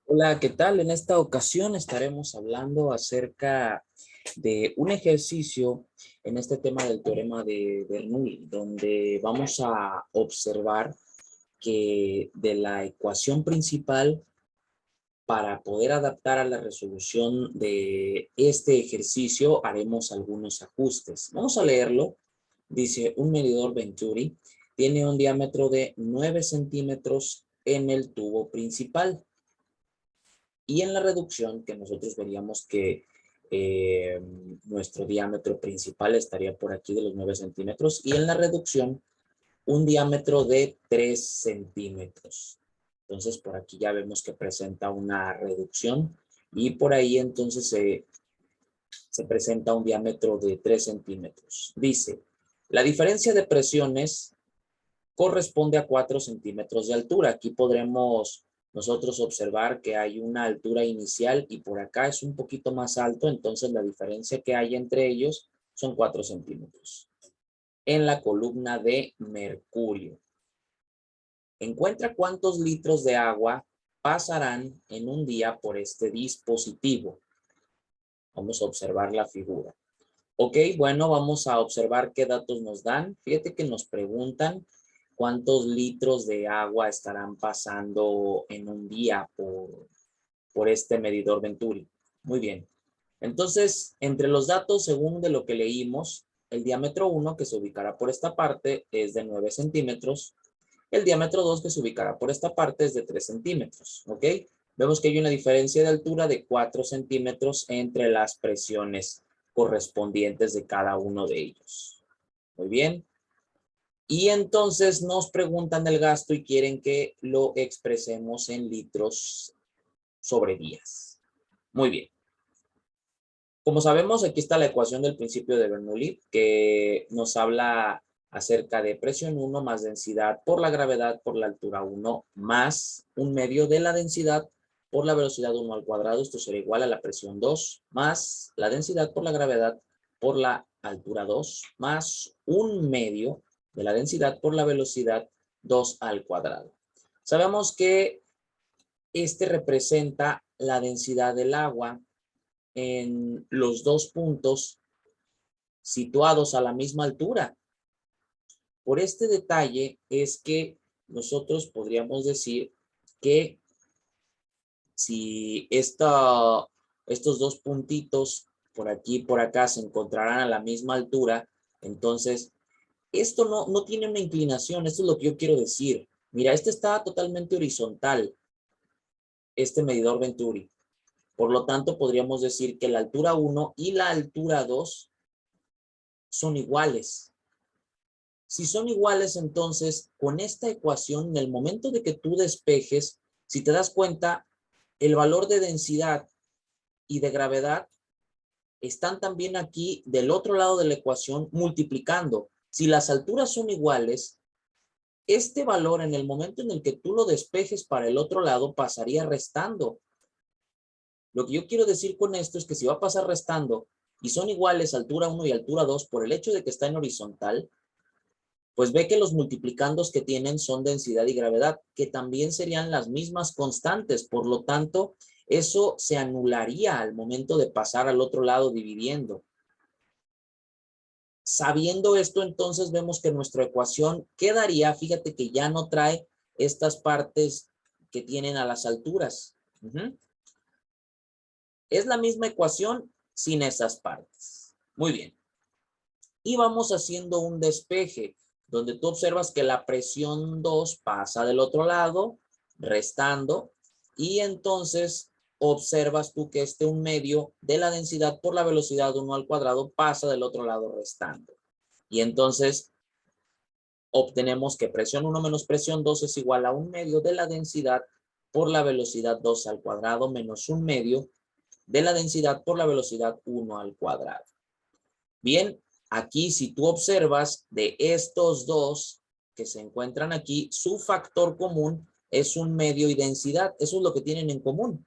Hola, ¿qué tal? En esta ocasión estaremos hablando acerca de un ejercicio en este tema del teorema de Bernoulli, donde vamos a observar que de la ecuación principal, para poder adaptar a la resolución de este ejercicio, haremos algunos ajustes. Vamos a leerlo. Dice, un medidor Venturi tiene un diámetro de 9 centímetros en el tubo principal. Y en la reducción, que nosotros veríamos que nuestro diámetro principal estaría por aquí de los 9 centímetros. Y en la reducción, un diámetro de 3 centímetros. Entonces, por aquí ya vemos que presenta una reducción. Y por ahí entonces se presenta un diámetro de 3 centímetros. Dice, la diferencia de presiones corresponde a 4 centímetros de altura. Aquí podremos nosotros observar que hay una altura inicial y por acá es un poquito más alto, entonces la diferencia que hay entre ellos son 4 centímetros. En la columna de mercurio, encuentra cuántos litros de agua pasarán en un día por este dispositivo. Vamos a observar la figura. Ok, bueno, vamos a observar qué datos nos dan. Fíjate que nos preguntan cuántos litros de agua estarán pasando en un día por este medidor Venturi. Muy bien. Entonces, entre los datos, según de lo que leímos, el diámetro 1, que se ubicará por esta parte, es de 9 centímetros. El diámetro 2, que se ubicará por esta parte, es de 3 centímetros. ¿Ok? Vemos que hay una diferencia de altura de 4 centímetros entre las presiones correspondientes de cada uno de ellos. Muy bien. Y entonces nos preguntan el gasto y quieren que lo expresemos en litros sobre días. Muy bien. Como sabemos, aquí está la ecuación del principio de Bernoulli, que nos habla acerca de presión 1 más densidad por la gravedad por la altura 1 más un medio de la densidad por la velocidad 1 al cuadrado. Esto será igual a la presión 2 más la densidad por la gravedad por la altura 2 más un medio de la densidad por la velocidad 2 al cuadrado. Sabemos que este representa la densidad del agua en los dos puntos situados a la misma altura. Por este detalle es que nosotros podríamos decir que si estos dos puntitos por aquí y por acá se encontrarán a la misma altura, entonces esto no tiene una inclinación. Esto es lo que yo quiero decir. Mira, este está totalmente horizontal, este medidor Venturi. Por lo tanto, podríamos decir que la altura 1 y la altura 2 son iguales. Si son iguales, entonces, con esta ecuación, en el momento de que tú despejes, si te das cuenta, el valor de densidad y de gravedad están también aquí del otro lado de la ecuación multiplicando. Si las alturas son iguales, este valor en el momento en el que tú lo despejes para el otro lado pasaría restando. Lo que yo quiero decir con esto es que si va a pasar restando y son iguales altura 1 y altura 2 por el hecho de que está en horizontal, pues ve que los multiplicandos que tienen son densidad y gravedad, que también serían las mismas constantes. Por lo tanto, eso se anularía al momento de pasar al otro lado dividiendo. Sabiendo esto, entonces vemos que nuestra ecuación quedaría, fíjate que ya no trae estas partes que tienen a las alturas. Es la misma ecuación sin esas partes. Muy bien. Y vamos haciendo un despeje, donde tú observas que la presión 2 pasa del otro lado, restando, y entonces observas tú que un medio de la densidad por la velocidad 1 al cuadrado pasa del otro lado restando. Y entonces obtenemos que presión 1 menos presión 2 es igual a un medio de la densidad por la velocidad 2 al cuadrado menos un medio de la densidad por la velocidad 1 al cuadrado. Bien, aquí si tú observas de estos dos que se encuentran aquí, su factor común es un medio y densidad. Eso es lo que tienen en común.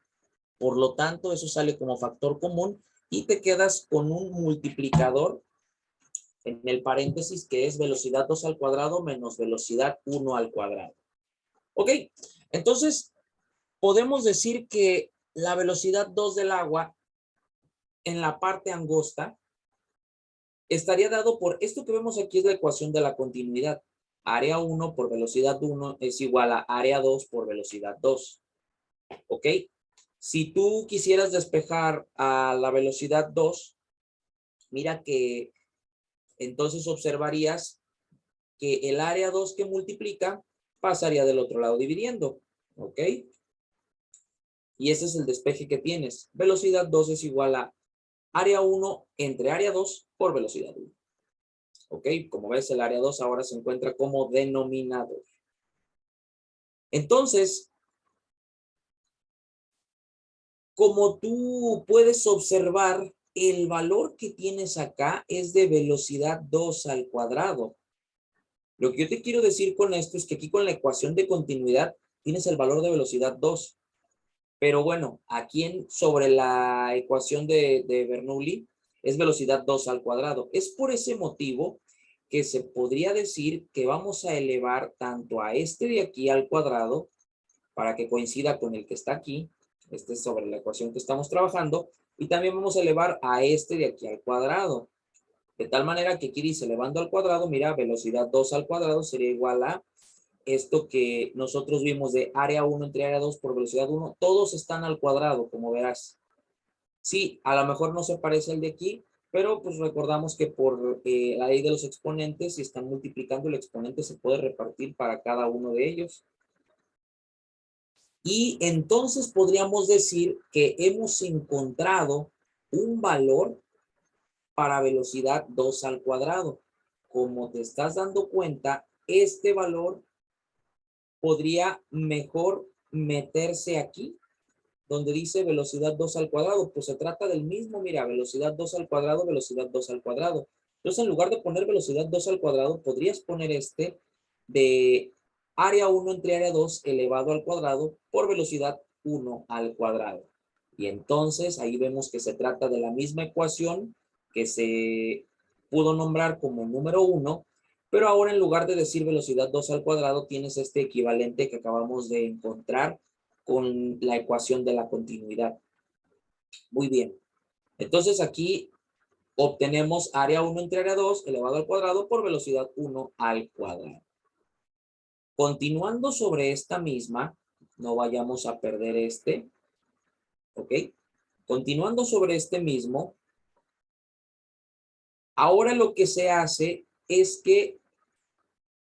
Por lo tanto, eso sale como factor común y te quedas con un multiplicador en el paréntesis que es velocidad 2 al cuadrado menos velocidad 1 al cuadrado. Ok, entonces podemos decir que la velocidad 2 del agua en la parte angosta estaría dado por esto que vemos aquí, es la ecuación de la continuidad. Área 1 por velocidad 1 es igual a área 2 por velocidad 2. ¿Ok? Si tú quisieras despejar a la velocidad 2, mira que entonces observarías que el área 2 que multiplica pasaría del otro lado dividiendo. ¿Ok? Y ese es el despeje que tienes. Velocidad 2 es igual a área 1 entre área 2 por velocidad 1. ¿Ok? Como ves, el área 2 ahora se encuentra como denominador. Entonces, como tú puedes observar, el valor que tienes acá es de velocidad 2 al cuadrado. Lo que yo te quiero decir con esto es que aquí con la ecuación de continuidad tienes el valor de velocidad 2. Pero bueno, aquí sobre la ecuación de Bernoulli es velocidad 2 al cuadrado. Es por ese motivo que se podría decir que vamos a elevar tanto a este de aquí al cuadrado para que coincida con el que está aquí. Este es sobre la ecuación que estamos trabajando. Y también vamos a elevar a este de aquí al cuadrado. De tal manera que aquí dice elevando al cuadrado, mira, velocidad 2 al cuadrado sería igual a esto que nosotros vimos de área 1 entre área 2 por velocidad 1, todos están al cuadrado, como verás. Sí, a lo mejor no se parece al de aquí, pero pues recordamos que por la ley de los exponentes, si están multiplicando, el exponente se puede repartir para cada uno de ellos. Y entonces podríamos decir que hemos encontrado un valor para velocidad 2 al cuadrado. Como te estás dando cuenta, este valor podría mejor meterse aquí, donde dice velocidad 2 al cuadrado. Pues se trata del mismo, mira, velocidad 2 al cuadrado, velocidad 2 al cuadrado. Entonces, en lugar de poner velocidad 2 al cuadrado, podrías poner este de área 1 entre área 2 elevado al cuadrado por velocidad 1 al cuadrado. Y entonces ahí vemos que se trata de la misma ecuación que se pudo nombrar como número 1, pero ahora en lugar de decir velocidad 2 al cuadrado, tienes este equivalente que acabamos de encontrar con la ecuación de la continuidad. Muy bien. Entonces aquí obtenemos área 1 entre área 2 elevado al cuadrado por velocidad 1 al cuadrado. Continuando sobre esta misma, no vayamos a perder este, ¿ok? Continuando sobre este mismo, ahora lo que se hace es que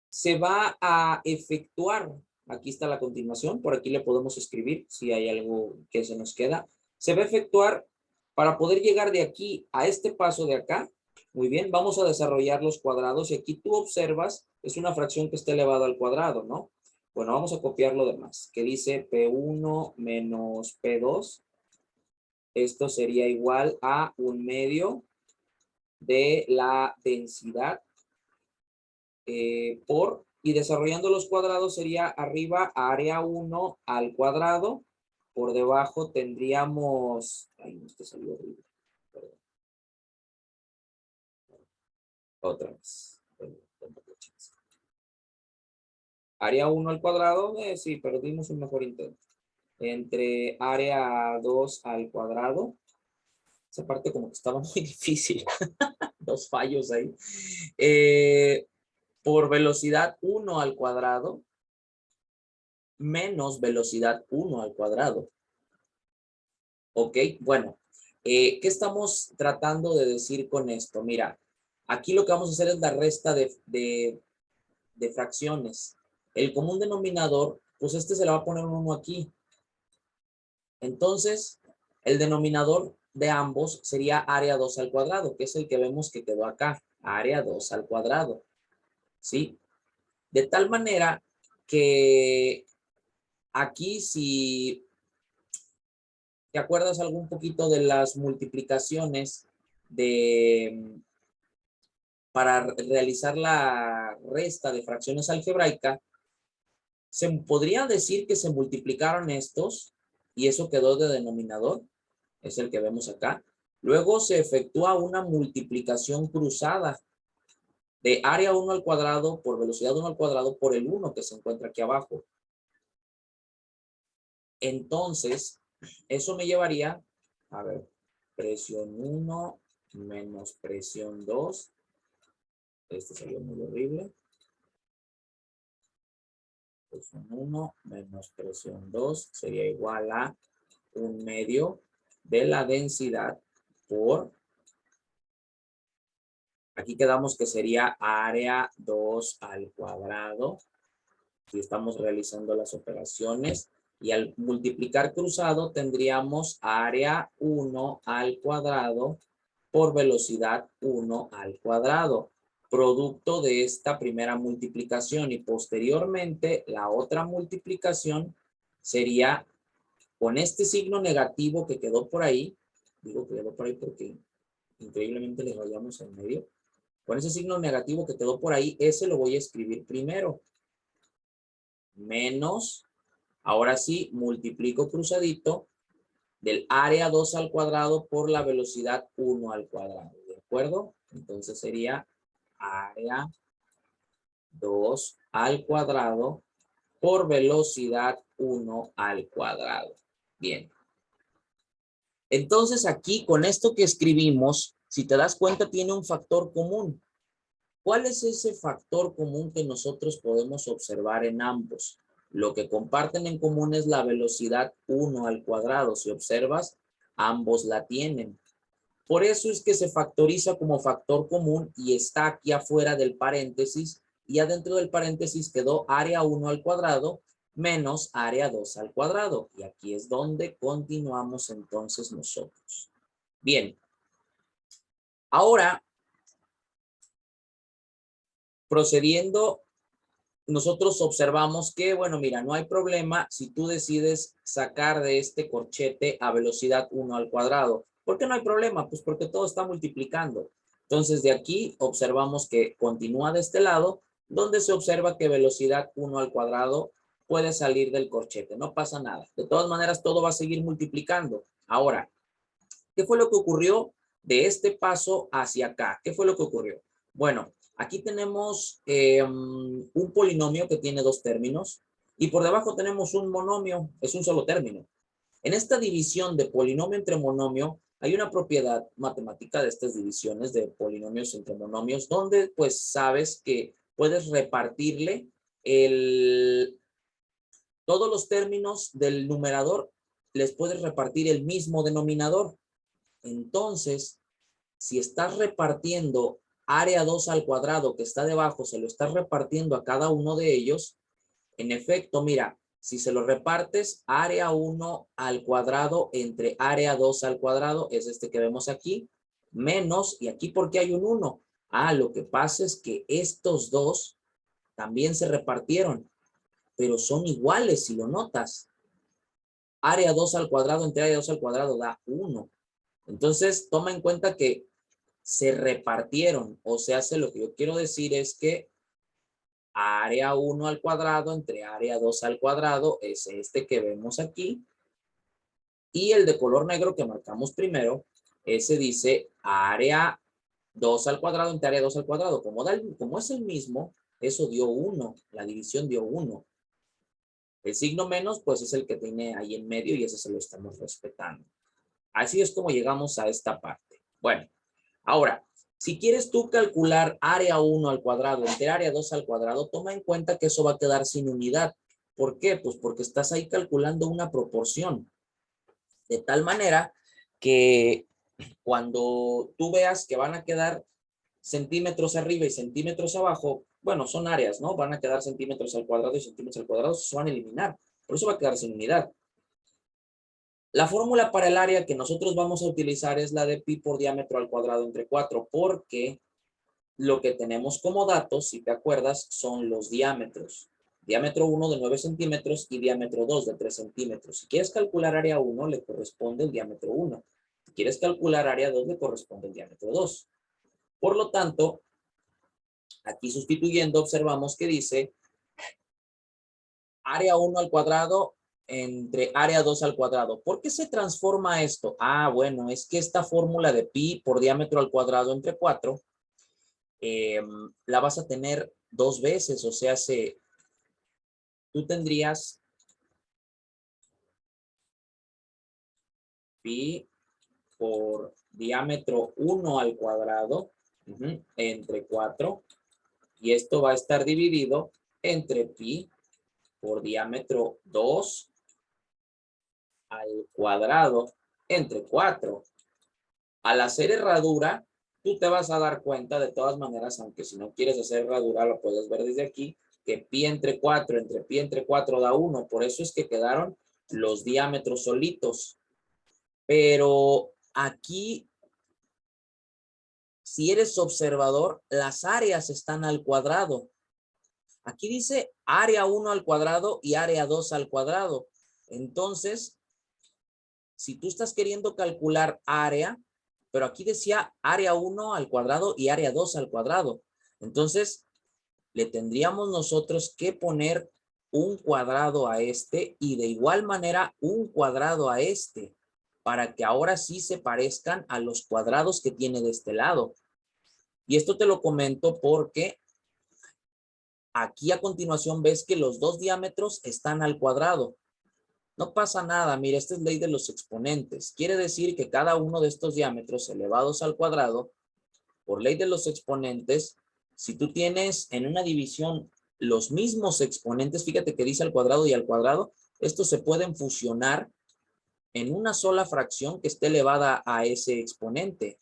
se va a efectuar, aquí está la continuación, por aquí le podemos escribir si hay algo que se nos queda, se va a efectuar para poder llegar de aquí a este paso de acá. Muy bien, vamos a desarrollar los cuadrados y aquí tú observas, es una fracción que está elevada al cuadrado, ¿no? Bueno, vamos a copiar lo demás, que dice P1 menos P2. Esto sería igual a 1/2 de la densidad y desarrollando los cuadrados sería arriba área 1 al cuadrado, por debajo tendríamos, ay, esto salió horrible, perdón. Otra vez, área 1 al cuadrado, sí, pero dimos un mejor intento, entre área 2 al cuadrado, esa parte como que estaba muy difícil, dos fallos ahí, por velocidad 1 al cuadrado, menos velocidad 1 al cuadrado. Ok, bueno, ¿qué estamos tratando de decir con esto? Mira, aquí lo que vamos a hacer es la resta de fracciones. El común denominador, pues este se le va a poner un 1 aquí. Entonces, el denominador de ambos sería área 2 al cuadrado, que es el que vemos que quedó acá, área 2 al cuadrado. ¿Sí? De tal manera que aquí si ¿te acuerdas algún poquito de las multiplicaciones para realizar la resta de fracciones algebraicas? Se podría decir que se multiplicaron estos y eso quedó de denominador, es el que vemos acá. Luego se efectúa una multiplicación cruzada de área 1 al cuadrado por velocidad 1 al cuadrado por el 1 que se encuentra aquí abajo. Entonces, eso me llevaría, a ver, presión 1 menos presión 2. Este salió muy horrible. Presión 1 menos presión 2 sería igual a 1/2 de la densidad por, aquí quedamos que sería área 2 al cuadrado, si estamos realizando las operaciones, y al multiplicar cruzado tendríamos área 1 al cuadrado por velocidad 1 al cuadrado, producto de esta primera multiplicación, y posteriormente la otra multiplicación sería con este signo negativo que quedó por ahí, digo que quedó por ahí porque increíblemente le rayamos en medio, con ese signo negativo que quedó por ahí, ese lo voy a escribir primero, menos, ahora sí, multiplico cruzadito del área 2 al cuadrado por la velocidad 1 al cuadrado, ¿de acuerdo? Entonces sería área 2 al cuadrado por velocidad 1 al cuadrado. Bien. Entonces aquí, con esto que escribimos, si te das cuenta, tiene un factor común. ¿Cuál es ese factor común que nosotros podemos observar en ambos? Lo que comparten en común es la velocidad 1 al cuadrado. Si observas, ambos la tienen. Por eso es que se factoriza como factor común y está aquí afuera del paréntesis, y adentro del paréntesis quedó área 1 al cuadrado menos área 2 al cuadrado. Y aquí es donde continuamos entonces nosotros. Bien. Ahora, procediendo, nosotros observamos que, bueno, mira, no hay problema si tú decides sacar de este corchete a velocidad 1 al cuadrado. ¿Por qué no hay problema? Pues porque todo está multiplicando. Entonces, de aquí observamos que continúa de este lado, donde se observa que velocidad 1 al cuadrado puede salir del corchete. No pasa nada. De todas maneras, todo va a seguir multiplicando. Ahora, ¿qué fue lo que ocurrió de este paso hacia acá? ¿Qué fue lo que ocurrió? Bueno, aquí tenemos un polinomio que tiene dos términos y por debajo tenemos un monomio, es un solo término. En esta división de polinomio entre monomio hay una propiedad matemática de estas divisiones de polinomios entre monomios donde pues sabes que puedes repartirle todos los términos del numerador, les puedes repartir el mismo denominador. Entonces, si estás repartiendo área 2 al cuadrado que está debajo, se lo estás repartiendo a cada uno de ellos, en efecto, mira, si se lo repartes área 1 al cuadrado entre área 2 al cuadrado, es este que vemos aquí, menos, y aquí ¿por qué hay un 1? Ah, lo que pasa es que estos dos también se repartieron, pero son iguales si lo notas. Área 2 al cuadrado entre área 2 al cuadrado da 1. Entonces, toma en cuenta que se repartieron, o sea, lo que yo quiero decir es que área 1 al cuadrado entre área 2 al cuadrado es este que vemos aquí, y el de color negro que marcamos primero, ese dice área 2 al cuadrado entre área 2 al cuadrado. Como es el mismo, eso dio 1, la división dio 1. El signo menos, pues es el que tiene ahí en medio y ese se lo estamos respetando. Así es como llegamos a esta parte. Bueno, ahora, si quieres tú calcular área 1 al cuadrado entre área 2 al cuadrado, toma en cuenta que eso va a quedar sin unidad. ¿Por qué? Pues porque estás ahí calculando una proporción. De tal manera que cuando tú veas que van a quedar centímetros arriba y centímetros abajo, bueno, son áreas, ¿no? Van a quedar centímetros al cuadrado y centímetros al cuadrado, se van a eliminar. Por eso va a quedar sin unidad. La fórmula para el área que nosotros vamos a utilizar es la de pi por diámetro al cuadrado entre 4, porque lo que tenemos como datos, si te acuerdas, son los diámetros. Diámetro 1 de 9 centímetros y diámetro 2 de 3 centímetros. Si quieres calcular área 1, le corresponde el diámetro 1. Si quieres calcular área 2, le corresponde el diámetro 2. Por lo tanto, aquí sustituyendo, observamos que dice área 1 al cuadrado entre área 2 al cuadrado. ¿Por qué se transforma esto? Ah, bueno, es que esta fórmula de pi por diámetro al cuadrado entre 4 la vas a tener dos veces, o sea, tú tendrías pi por diámetro 1 al cuadrado entre 4. Y esto va a estar dividido entre pi por diámetro 2 al cuadrado entre 4. Al hacer herradura, tú te vas a dar cuenta de todas maneras, aunque si no quieres hacer herradura, lo puedes ver desde aquí, que pi entre 4 entre pi entre 4 da 1. Por eso es que quedaron los diámetros solitos. Pero aquí, si eres observador, las áreas están al cuadrado. Aquí dice área 1 al cuadrado y área 2 al cuadrado. Entonces, si tú estás queriendo calcular área, pero aquí decía área 1 al cuadrado y área 2 al cuadrado. Entonces, le tendríamos nosotros que poner un cuadrado a este y de igual manera un cuadrado a este, para que ahora sí se parezcan a los cuadrados que tiene de este lado. Y esto te lo comento porque aquí a continuación ves que los dos diámetros están al cuadrado. No pasa nada, mira, esta es ley de los exponentes. Quiere decir que cada uno de estos diámetros elevados al cuadrado, por ley de los exponentes, si tú tienes en una división los mismos exponentes, fíjate que dice al cuadrado y al cuadrado, estos se pueden fusionar en una sola fracción que esté elevada a ese exponente.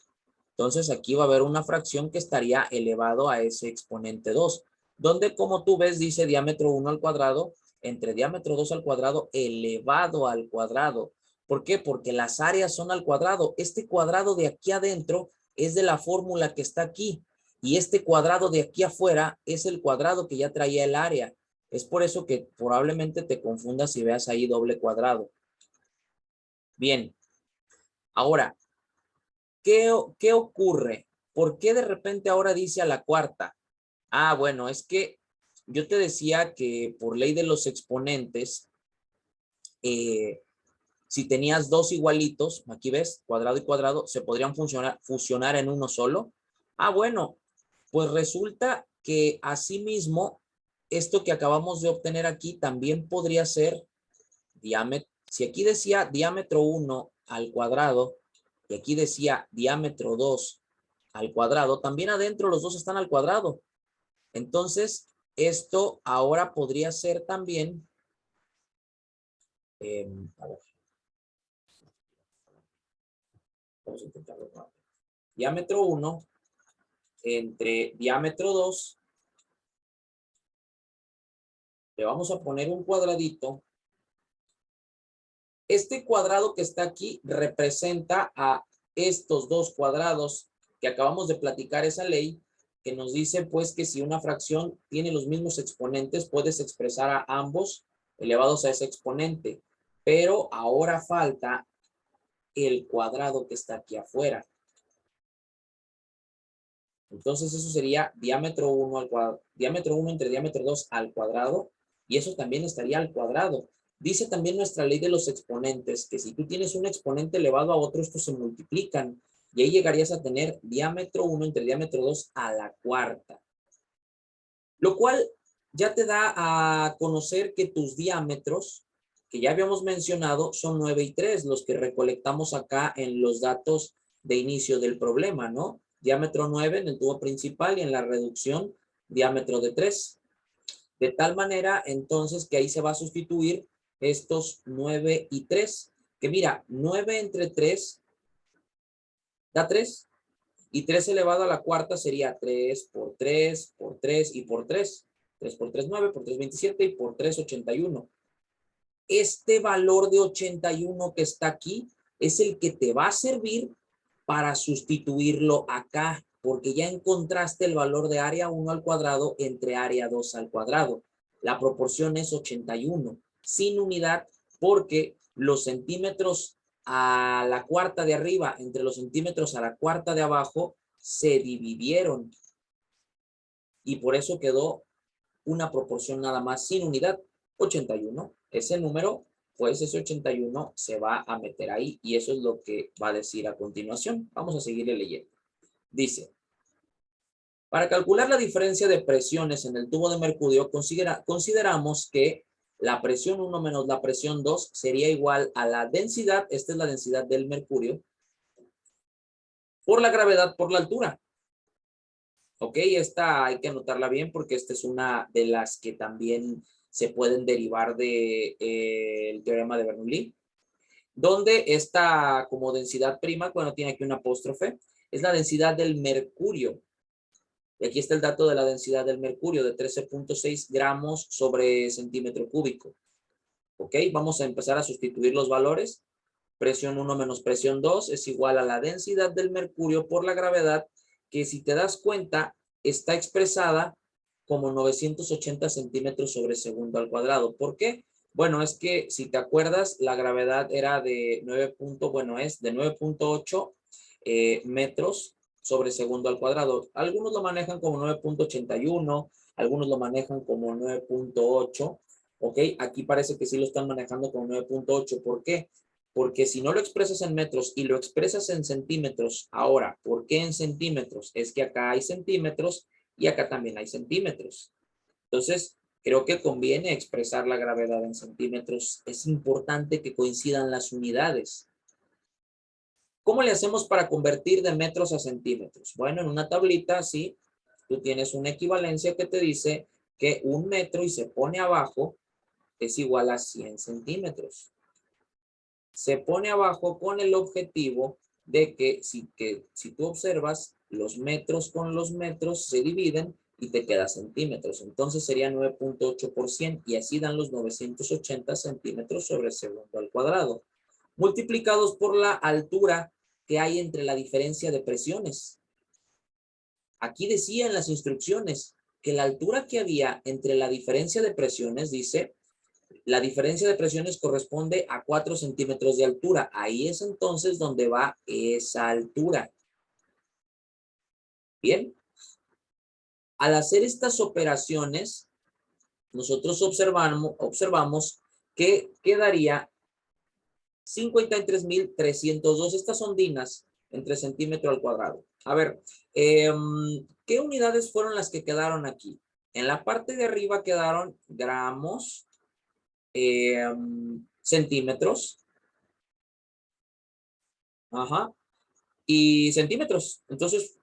Entonces aquí va a haber una fracción que estaría elevado a ese exponente 2, donde como tú ves dice diámetro 1 al cuadrado entre diámetro 2 al cuadrado elevado al cuadrado. ¿Por qué? Porque las áreas son al cuadrado. Este cuadrado de aquí adentro es de la fórmula que está aquí y este cuadrado de aquí afuera es el cuadrado que ya traía el área. Es por eso que probablemente te confundas si veas ahí doble cuadrado. Bien, ahora, ¿qué ocurre? ¿Por qué de repente ahora dice a la cuarta? Ah, bueno, es que yo te decía que por ley de los exponentes, si tenías dos igualitos, aquí ves, cuadrado y cuadrado, se podrían fusionar en uno solo. Ah, bueno, pues resulta que asimismo, esto que acabamos de obtener aquí también podría ser diámetro. Si aquí decía diámetro 1 al cuadrado y aquí decía diámetro 2 al cuadrado, también adentro los dos están al cuadrado. Entonces, esto ahora podría ser también, a ver, vamos a intentarlo rápido. Diámetro 1 entre diámetro 2, le vamos a poner un cuadradito. Este cuadrado que está aquí representa a estos dos cuadrados que acabamos de platicar esa ley que nos dice pues que si una fracción tiene los mismos exponentes puedes expresar a ambos elevados a ese exponente, pero ahora falta el cuadrado que está aquí afuera. Entonces eso sería diámetro 1 al cuadrado, diámetro 1 entre diámetro 2 al cuadrado y eso también estaría al cuadrado. Dice también nuestra ley de los exponentes que si tú tienes un exponente elevado a otro, estos se multiplican y ahí llegarías a tener diámetro 1 entre diámetro 2 a la cuarta. Lo cual ya te da a conocer que tus diámetros, que ya habíamos mencionado, son 9 y 3, los que recolectamos acá en los datos de inicio del problema, ¿no? Diámetro 9 en el tubo principal y en la reducción diámetro de 3. De tal manera, entonces, que ahí se va a sustituir estos 9 y 3. Que mira, 9 entre 3 da 3. Y 3 elevado a la cuarta sería 3 por 3 por 3 y por 3. 3 por 3, 9, por 3, 27 y por 3, 81. Este valor de 81 que está aquí es el que te va a servir para sustituirlo acá, porque ya encontraste el valor de área 1 al cuadrado entre área 2 al cuadrado. La proporción es 81, sin unidad, porque los centímetros a la cuarta de arriba entre los centímetros a la cuarta de abajo se dividieron. Y por eso quedó una proporción nada más sin unidad, 81. Ese número, pues ese 81 se va a meter ahí y eso es lo que va a decir a continuación. Vamos a seguirle leyendo. Dice, para calcular la diferencia de presiones en el tubo de mercurio, consideramos que la presión 1 menos la presión 2 sería igual a la densidad, esta es la densidad del mercurio, por la gravedad por la altura. Ok, esta hay que anotarla bien porque esta es una de las que también se pueden derivar de, el teorema de Bernoulli, donde esta como densidad prima, bueno, tiene aquí una apóstrofe, es la densidad del mercurio. Y aquí está el dato de la densidad del mercurio de 13.6 gramos sobre centímetro cúbico. Ok, vamos a empezar a sustituir los valores. Presión 1 menos presión 2 es igual a la densidad del mercurio por la gravedad, que si te das cuenta está expresada como 980 centímetros sobre segundo al cuadrado. ¿Por qué? Bueno, es que si te acuerdas, la gravedad era de 9.8 metros sobre segundo al cuadrado. Algunos lo manejan como 9.81, algunos lo manejan como 9.8. Ok, aquí parece que sí lo están manejando como 9.8. ¿Por qué? Porque si no lo expresas en metros y lo expresas en centímetros, ahora, ¿por qué en centímetros? Es que acá hay centímetros y acá también hay centímetros. Entonces, creo que conviene expresar la gravedad en centímetros. Es importante que coincidan las unidades. ¿Cómo le hacemos para convertir de metros a centímetros? Bueno, en una tablita, sí, tú tienes una equivalencia que te dice que 1 metro y se pone abajo es igual a 100 centímetros. Se pone abajo con el objetivo de que si tú observas, los metros con los metros se dividen y te queda centímetros. Entonces sería 9.8% y así dan los 980 centímetros sobre segundo al cuadrado, multiplicados por la altura que hay entre la diferencia de presiones. Aquí decía en las instrucciones que la altura que había entre la diferencia de presiones, dice, la diferencia de presiones corresponde a 4 centímetros de altura. Ahí es entonces donde va esa altura. Bien. Al hacer estas operaciones, nosotros observamos que quedaría 53.302. Estas son dinas entre centímetro al cuadrado. A ver, ¿qué unidades fueron las que quedaron aquí? En la parte de arriba quedaron gramos, centímetros, ajá, y centímetros. Entonces,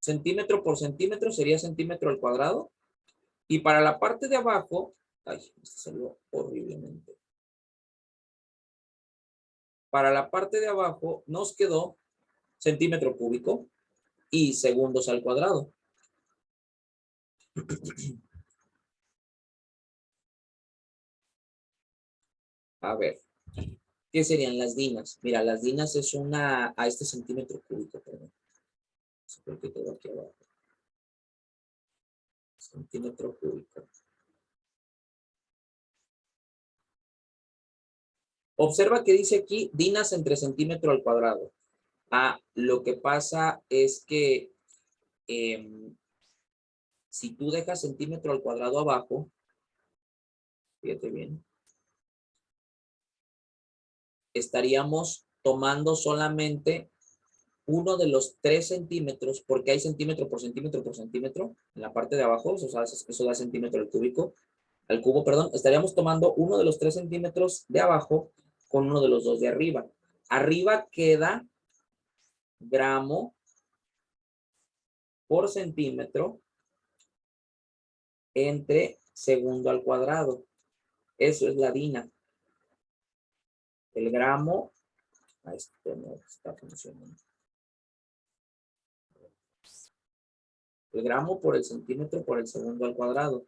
centímetro por centímetro sería centímetro al cuadrado. Y para la parte de abajo, ay, esto salió horriblemente. Para la parte de abajo nos quedó centímetro cúbico y segundos al cuadrado. A ver, ¿qué serían las dinas? Mira, las dinas es una, a este centímetro cúbico, perdón. No sé por qué quedó aquí abajo. Centímetro cúbico. Observa que dice aquí dinas entre centímetro al cuadrado. Ah, lo que pasa es que si tú dejas centímetro al cuadrado abajo, fíjate bien, estaríamos tomando solamente uno de los 3 centímetros, porque hay centímetro por centímetro por centímetro en la parte de abajo, eso da centímetro al cubo, perdón. Estaríamos tomando uno de los 3 centímetros de abajo con uno de los 2 de arriba. Arriba queda gramo por centímetro entre segundo al cuadrado. Eso es la DINA. El gramo, esto no está funcionando. El gramo por el centímetro por el segundo al cuadrado.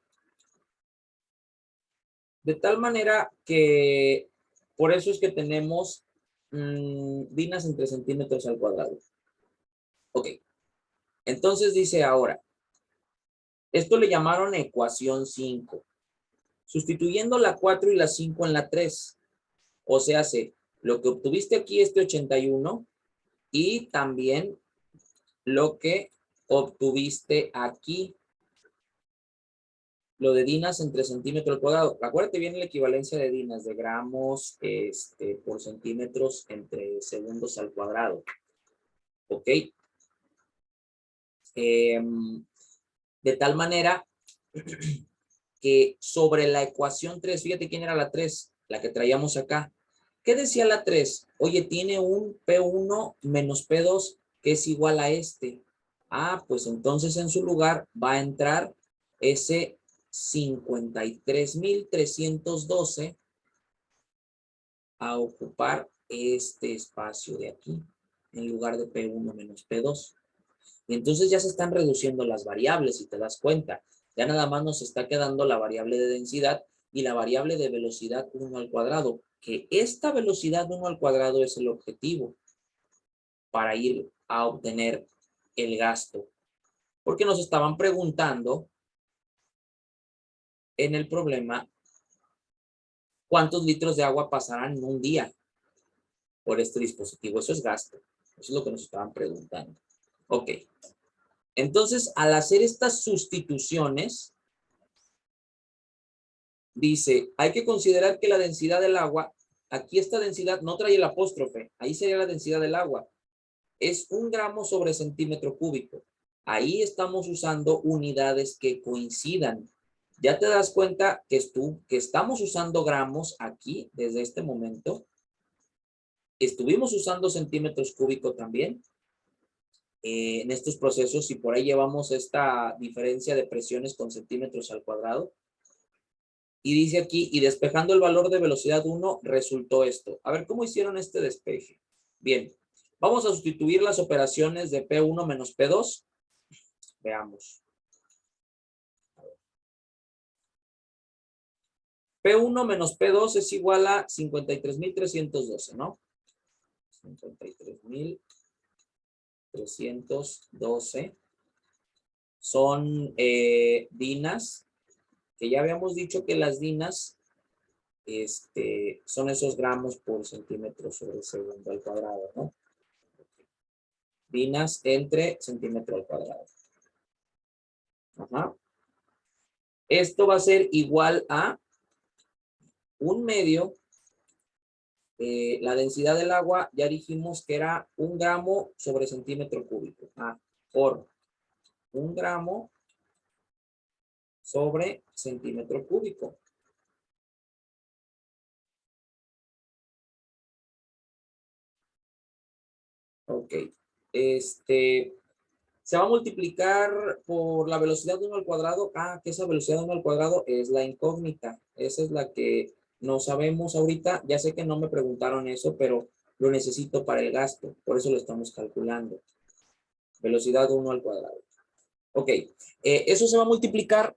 De tal manera que por eso es que tenemos dinas entre centímetros al cuadrado. Ok. Entonces dice ahora, esto le llamaron ecuación 5. Sustituyendo la 4 y la 5 en la 3. O sea, lo que obtuviste aquí, este 81, y también lo que obtuviste aquí, lo de dinas entre centímetro al cuadrado. Acuérdate bien la equivalencia de dinas, de gramos por centímetros entre segundos al cuadrado. ¿Ok? De tal manera que sobre la ecuación 3, fíjate quién era la 3, la que traíamos acá. ¿Qué decía la 3? Oye, tiene un P1 menos P2 que es igual a este. Ah, pues entonces en su lugar va a entrar ese 53.312 a ocupar este espacio de aquí, en lugar de P1 menos P2. Y entonces ya se están reduciendo las variables, si te das cuenta. Ya nada más nos está quedando la variable de densidad y la variable de velocidad 1 al cuadrado, que esta velocidad 1 al cuadrado es el objetivo para ir a obtener el gasto. Porque nos estaban preguntando en el problema cuántos litros de agua pasarán en un día por este dispositivo. Eso es gasto. Eso es lo que nos estaban preguntando. Ok. Entonces, al hacer estas sustituciones, dice, hay que considerar que la densidad del agua, aquí esta densidad no trae el apóstrofe, ahí sería la densidad del agua, es 1 gramo sobre centímetro cúbico. Ahí estamos usando unidades que coincidan. Ya te das cuenta que estamos usando gramos aquí desde este momento. Estuvimos usando centímetros cúbicos también en estos procesos y por ahí llevamos esta diferencia de presiones con centímetros al cuadrado. Y dice aquí, y despejando el valor de velocidad 1, resultó esto. A ver, ¿cómo hicieron este despeje? Bien, vamos a sustituir las operaciones de P1 menos P2. Veamos. P1 menos P2 es igual a 53.312, ¿no? 53.312 son dinas, que ya habíamos dicho que las dinas son esos gramos por centímetro sobre segundo al cuadrado, ¿no? Dinas entre centímetro al cuadrado. Ajá. Esto va a ser igual a 1/2. La densidad del agua ya dijimos que era 1 gramo sobre centímetro cúbico. Por 1 gramo sobre centímetro cúbico. Ok. Se va a multiplicar por la velocidad 1 al cuadrado. Que esa velocidad 1 al cuadrado es la incógnita. Esa es la que no sabemos ahorita. Ya sé que no me preguntaron eso, pero lo necesito para el gasto. Por eso lo estamos calculando. Velocidad 1 al cuadrado. Ok. Eso se va a multiplicar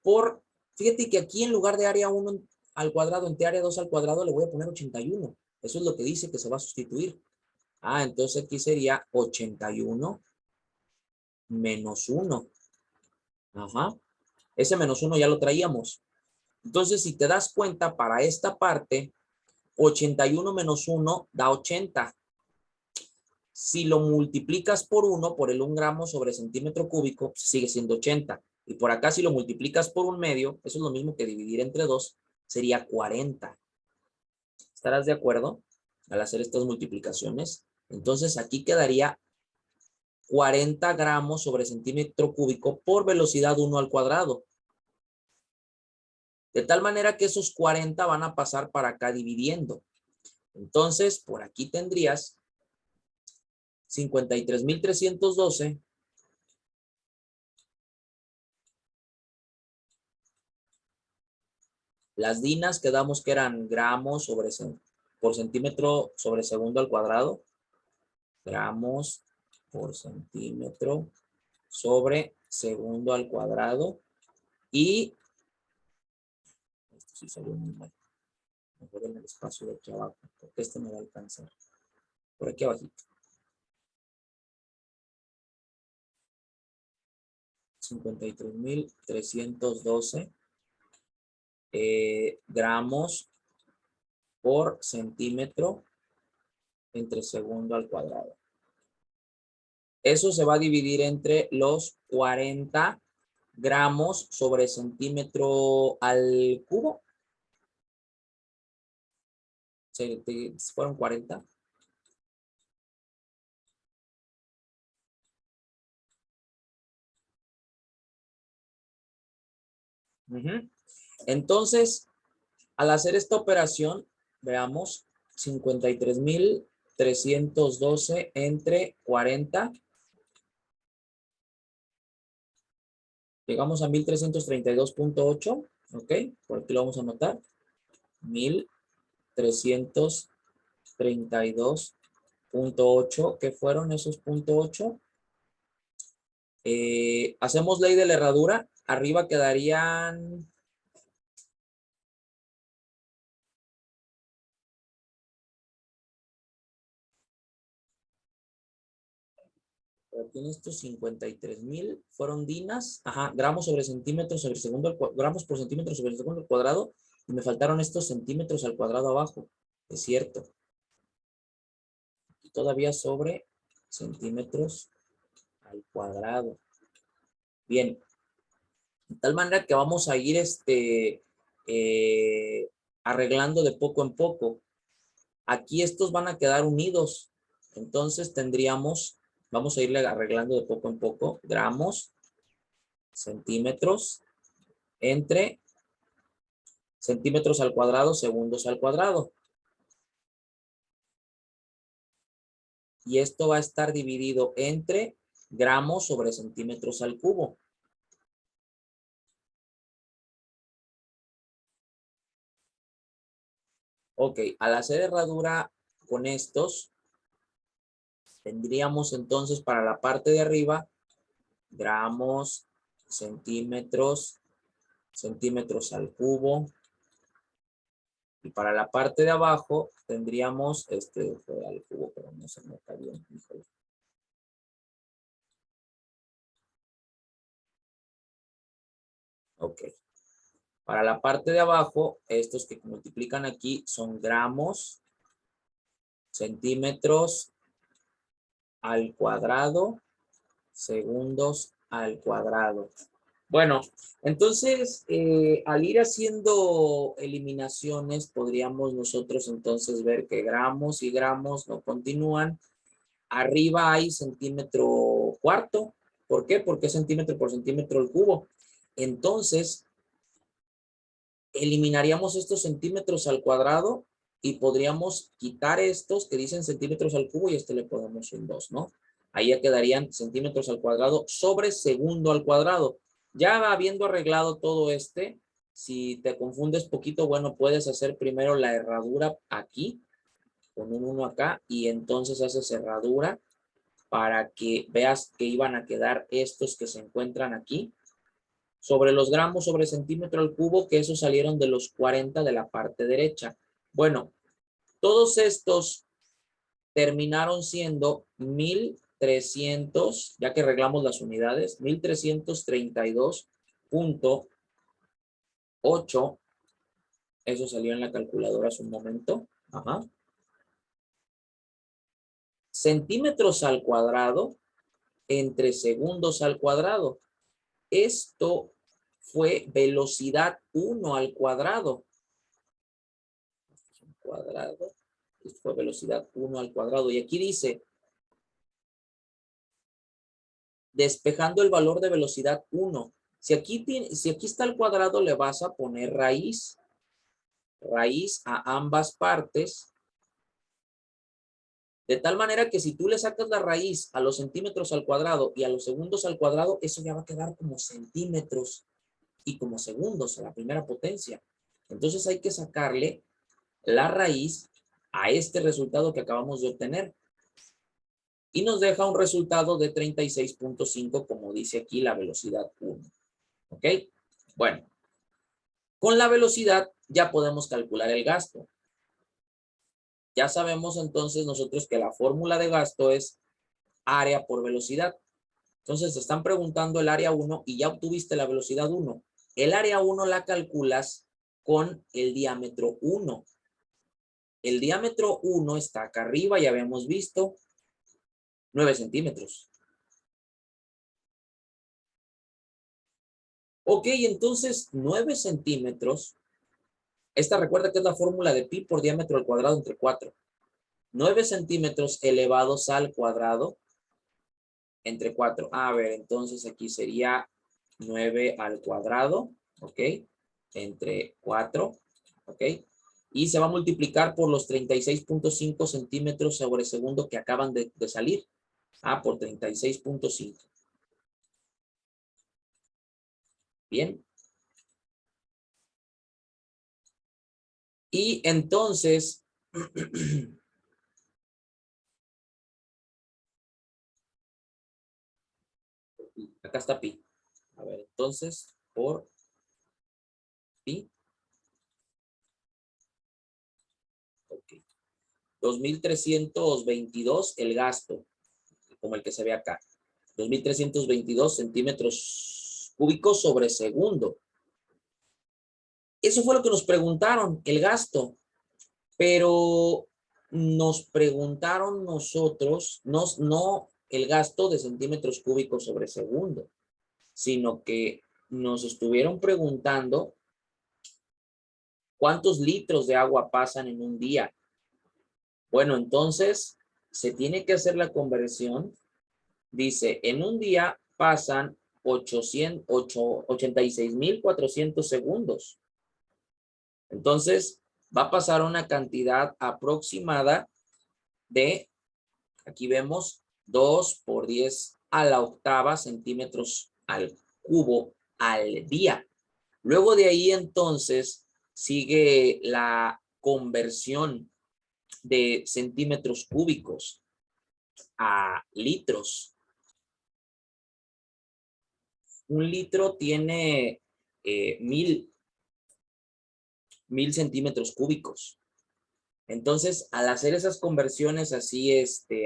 por, fíjate que aquí en lugar de área 1 al cuadrado, entre área 2 al cuadrado, le voy a poner 81. Eso es lo que dice que se va a sustituir. Entonces aquí sería 81 menos 1. Ajá. Ese menos 1 ya lo traíamos. Entonces, si te das cuenta, para esta parte, 81 menos 1 da 80. Si lo multiplicas por 1, por el 1 gramo sobre centímetro cúbico, sigue siendo 80. Y por acá, si lo multiplicas por 1/2, eso es lo mismo que dividir entre 2, sería 40. ¿Estarás de acuerdo al hacer estas multiplicaciones? Entonces, aquí quedaría 40 gramos sobre centímetro cúbico por velocidad 1 al cuadrado. De tal manera que esos 40 van a pasar para acá dividiendo. Entonces, por aquí tendrías 53.312 Las dinas quedamos que eran gramos por centímetro sobre segundo al cuadrado. Gramos por centímetro sobre segundo al cuadrado. Y esto sí salió muy mal. Mejor en el espacio de aquí abajo, porque este me va a alcanzar. Por aquí abajito. 53.312 gramos por centímetro entre segundo al cuadrado. Eso se va a dividir entre los 40 gramos sobre centímetro al cubo. Fueron 40. Entonces, al hacer esta operación, veamos, 53,312 entre 40. Llegamos a 1332.8. Ok, por aquí lo vamos a anotar. 1332.8. ¿Qué fueron esos .8? Hacemos ley de la herradura. Arriba quedarían... Aquí en estos 53,000 fueron dinas. Ajá, gramos sobre centímetros sobre segundo, gramos por centímetro sobre el segundo al cuadrado. Y me faltaron estos centímetros al cuadrado abajo. Es cierto. Y todavía sobre centímetros al cuadrado. Bien. De tal manera que vamos a ir arreglando de poco en poco. Aquí estos van a quedar unidos. Entonces tendríamos, vamos a irle arreglando de poco en poco, gramos, centímetros, entre centímetros al cuadrado, segundos al cuadrado. Y esto va a estar dividido entre gramos sobre centímetros al cubo. Ok, al hacer herradura con estos, tendríamos entonces para la parte de arriba, gramos, centímetros, centímetros al cubo. Y para la parte de abajo tendríamos, fue al cubo, pero no se nota bien, híjole. Ok. Para la parte de abajo, estos que multiplican aquí son gramos, centímetros al cuadrado, segundos al cuadrado. Bueno, entonces, al ir haciendo eliminaciones, podríamos nosotros entonces ver que gramos y gramos no continúan. Arriba hay centímetro cuarto. ¿Por qué? Porque es centímetro por centímetro el cubo. Entonces, eliminaríamos estos centímetros al cuadrado y podríamos quitar estos que dicen centímetros al cubo y le ponemos un 2, ¿no? Ahí ya quedarían centímetros al cuadrado sobre segundo al cuadrado. Ya habiendo arreglado todo si te confundes poquito, bueno, puedes hacer primero la herradura aquí, con un 1 acá, y entonces haces herradura para que veas que iban a quedar estos que se encuentran aquí sobre los gramos sobre centímetro al cubo, que esos salieron de los 40 de la parte derecha. Bueno, todos estos terminaron siendo 1300, ya que arreglamos las unidades, 1332.8. Eso salió en la calculadora hace un momento. Ajá. Centímetros al cuadrado entre segundos al cuadrado. Esto fue velocidad 1 al cuadrado. Esto fue velocidad 1 al cuadrado. Y aquí dice, despejando el valor de velocidad 1. Si aquí está el cuadrado, le vas a poner raíz a ambas partes. De tal manera que si tú le sacas la raíz a los centímetros al cuadrado y a los segundos al cuadrado, eso ya va a quedar como centímetros y como segundos a la primera potencia. Entonces hay que sacarle la raíz a este resultado que acabamos de obtener. Y nos deja un resultado de 36.5, como dice aquí la velocidad 1. ¿Ok? Bueno, con la velocidad ya podemos calcular el gasto. Ya sabemos entonces nosotros que la fórmula de gasto es área por velocidad. Entonces te están preguntando el área 1 y ya obtuviste la velocidad 1. El área 1 la calculas con el diámetro 1. El diámetro 1 está acá arriba, ya habíamos visto, 9 centímetros. Ok, entonces 9 centímetros. Esta recuerda que es la fórmula de pi por diámetro al cuadrado entre 4. 9 centímetros elevados al cuadrado entre 4. A ver, entonces aquí sería 9 al cuadrado. Ok. entre 4, ¿ok? Y se va a multiplicar por los 36.5 centímetros sobre segundo que acaban de salir. Por 36.5. Bien. Y entonces, acá está pi. A ver, entonces, por pi. Ok. 2.322 el gasto, como el que se ve acá. 2.322 centímetros cúbicos sobre segundo. Eso fue lo que nos preguntaron, el gasto. Pero nos preguntaron nosotros, no el gasto de centímetros cúbicos sobre segundo, sino que nos estuvieron preguntando cuántos litros de agua pasan en un día. Bueno, entonces se tiene que hacer la conversión. Dice, en un día pasan 86.400 segundos. Entonces, va a pasar una cantidad aproximada de, aquí vemos, 2 por 10 a la octava centímetros al cubo al día. Luego de ahí, entonces, sigue la conversión de centímetros cúbicos a litros. Un litro tiene 1000 centímetros cúbicos. Entonces, al hacer esas conversiones así,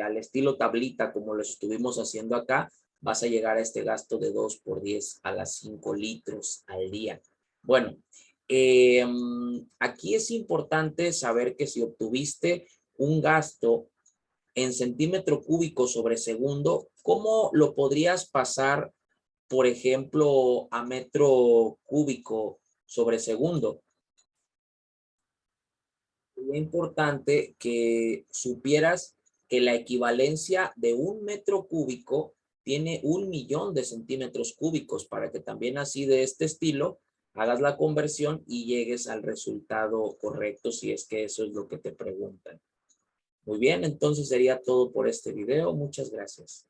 al estilo tablita, como lo estuvimos haciendo acá, vas a llegar a este gasto de 2 por 10 a las 5 litros al día. Bueno, aquí es importante saber que si obtuviste un gasto en centímetro cúbico sobre segundo, ¿cómo lo podrías pasar, por ejemplo, a metro cúbico sobre segundo? Es importante que supieras que la equivalencia de un metro cúbico tiene 1.000.000 de centímetros cúbicos, para que también así de este estilo hagas la conversión y llegues al resultado correcto, si es que eso es lo que te preguntan. Muy bien, entonces sería todo por este video. Muchas gracias.